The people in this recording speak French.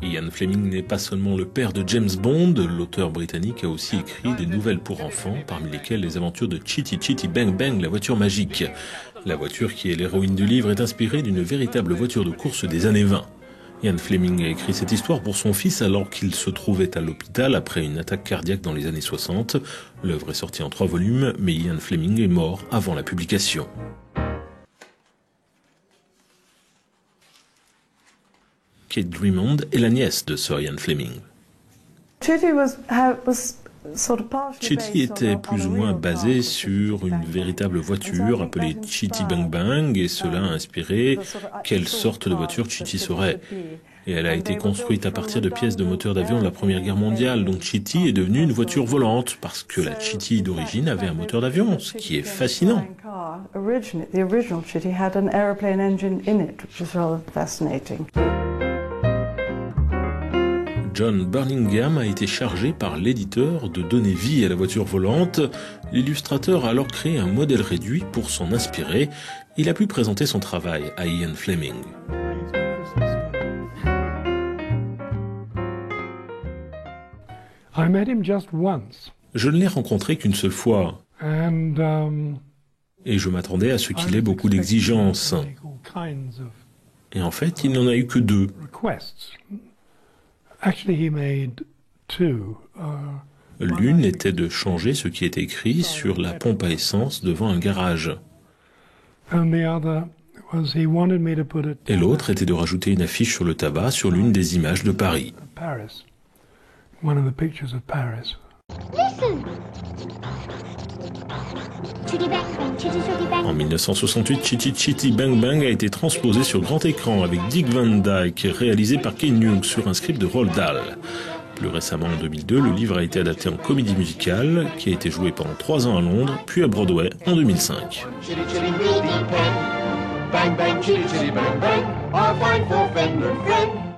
Ian Fleming n'est pas seulement le père de James Bond, l'auteur britannique a aussi écrit des nouvelles pour enfants, parmi lesquelles les aventures de Chitty Chitty Bang Bang, la voiture magique. La voiture qui est l'héroïne du livre est inspirée d'une véritable voiture de course des années 20. Ian Fleming a écrit cette histoire pour son fils alors qu'il se trouvait à l'hôpital après une attaque cardiaque dans les années 60. L'œuvre est sortie en 3 volumes, mais Ian Fleming est mort avant la publication. Kate Drummond est la nièce de Sir Ian Fleming. Chitty était plus ou moins basée sur une véritable voiture appelée Chitty Bang Bang et cela a inspiré quelle sorte de voiture Chitty serait. Et elle a été construite à partir de pièces de moteurs d'avion de la Première Guerre mondiale. Donc Chitty est devenue une voiture volante parce que la Chitty d'origine avait un moteur d'avion, ce qui est fascinant. John Burlingham a été chargé par l'éditeur de donner vie à la voiture volante. L'illustrateur a alors créé un modèle réduit pour s'en inspirer. Il a pu présenter son travail à Ian Fleming. Je ne l'ai rencontré qu'une seule fois. Et je m'attendais à ce qu'il ait beaucoup d'exigences. Et en fait, il n'en a eu que 2. L'une était de changer ce qui était écrit sur la pompe à essence devant un garage. Et l'autre était de rajouter une affiche sur le tabac sur l'une des images de Paris. En 1968, Chitty Chitty Bang Bang a été transposé sur grand écran avec Dick Van Dyke, réalisé par Ken Hughes sur un script de Roald Dahl. Plus récemment, en 2002, le livre a été adapté en comédie musicale, qui a été joué pendant 3 ans à Londres, puis à Broadway en 2005. Bang bang, chitty chitty bang bang, our fine four-fingered friend.